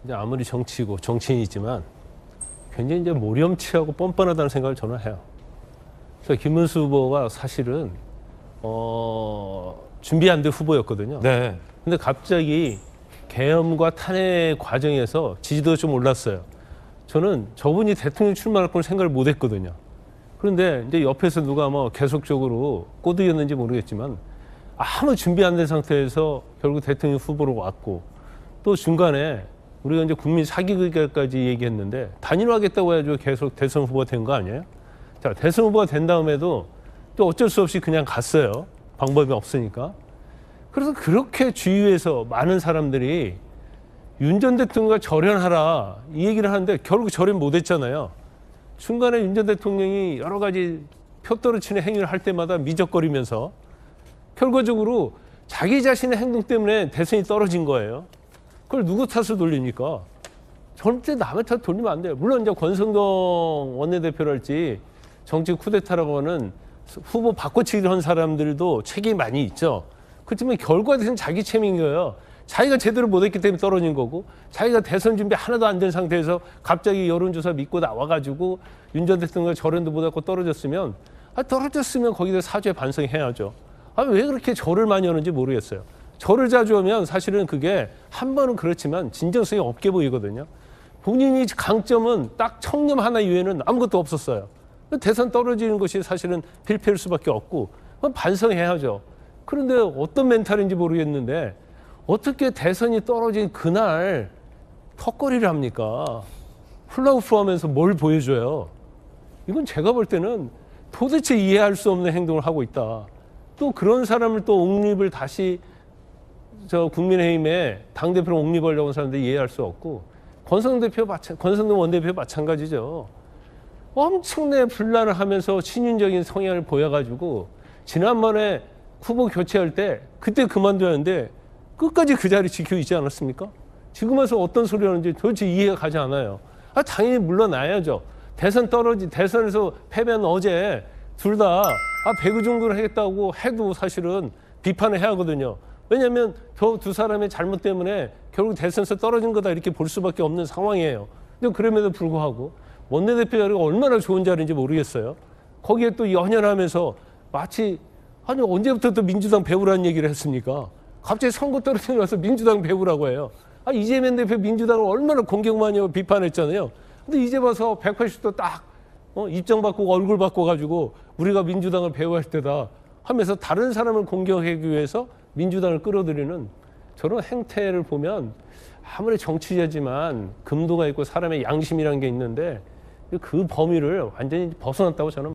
이제 아무리 정치고 정치인이지만 굉장히 이제 모렴치하고 뻔뻔하다는 생각을 저는 해요. 그래서 김문수 후보가 사실은 준비 안 된 후보였거든요. 네. 근데 갑자기 계엄과 탄핵 과정에서 지지도가 좀 올랐어요. 저는 저분이 대통령 출마할 걸 생각을 못 했거든요. 그런데 이제 옆에서 누가 뭐 계속적으로 꼬드겼는지 모르겠지만 아무 준비 안 된 상태에서 결국 대통령 후보로 왔고 또 중간에 우리가 이제 국민 사기극까지 얘기했는데 단일화하겠다고 해가지고 계속 대선 후보가 된 거 아니에요? 자, 대선 후보가 된 다음에도 또 어쩔 수 없이 그냥 갔어요. 방법이 없으니까. 그래서 그렇게 주위에서 많은 사람들이 윤 전 대통령과 절연하라 이 얘기를 하는데 결국 절연 못 했잖아요. 중간에 윤 전 대통령이 여러 가지 표 떨어치는 행위를 할 때마다 미적거리면서 결과적으로 자기 자신의 행동 때문에 대선이 떨어진 거예요. 그걸 누구 탓을 돌립니까? 절대 남의 탓 돌리면 안 돼요. 물론 이제 권성동 원내대표랄지 정치 쿠데타라고 하는 후보 바꿔치기를 한 사람들도 책임이 많이 있죠. 그렇지만 결과는 자기 책임인 거예요. 자기가 제대로 못했기 때문에 떨어진 거고 자기가 대선 준비 하나도 안 된 상태에서 갑자기 여론조사 믿고 나와가지고 윤 전 대통령과 절연도 못하고 떨어졌으면 거기다 사죄 반성해야죠. 왜 그렇게 절을 많이 하는지 모르겠어요. 절을 자주 하면 사실은 그게 한 번은 그렇지만 진정성이 없게 보이거든요. 본인이 강점은 딱 청렴 하나 이외에는 아무것도 없었어요. 대선 떨어지는 것이 사실은 필패일 수밖에 없고 반성해야죠. 그런데 어떤 멘탈인지 모르겠는데 어떻게 대선이 떨어진 그날 턱걸이를 합니까? 훌라후프 하면서 뭘 보여줘요? 이건 제가 볼 때는 도대체 이해할 수 없는 행동을 하고 있다. 또 그런 사람을 또 옹립을 다시 국민의힘에 당대표로 옹립하려고 하는 사람들이 이해할 수 없고 권성동 원내대표 마찬가지죠. 엄청나게 분란을 하면서 친윤적인 성향을 보여가지고 지난번에 후보 교체할 때 그때 그만둬야 하는데 끝까지 그 자리 지키고 있지 않았습니까? 지금 와서 어떤 소리 하는지 도대체 이해가 가지 않아요. 당연히 물러나야죠. 대선에서 패배한 어제 둘 다 배구 정도를 하겠다고 해도 사실은 비판을 해야 하거든요. 왜냐하면 저 두 사람의 잘못 때문에 결국 대선에서 떨어진 거다 이렇게 볼 수밖에 없는 상황이에요. 근데 그럼에도 불구하고 원내대표 자리가 얼마나 좋은 자리인지 모르겠어요. 거기에 또 연연하면서 마치 언제부터 또 민주당 배우라는 얘기를 했습니까? 갑자기 선거 떨어지고 나서 민주당 배우라고 해요. 이재명 대표 민주당을 얼마나 공격 많이 하고 비판했잖아요. 근데 이제 봐서 180도 딱 입장 바꾸고 얼굴 바꿔가지고 우리가 민주당을 배우할 때다 하면서 다른 사람을 공격하기 위해서 민주당을 끌어들이는 저런 행태를 보면 아무리 정치자지만 금도가 있고 사람의 양심이라는 게 있는데 그 범위를 완전히 벗어났다고 저는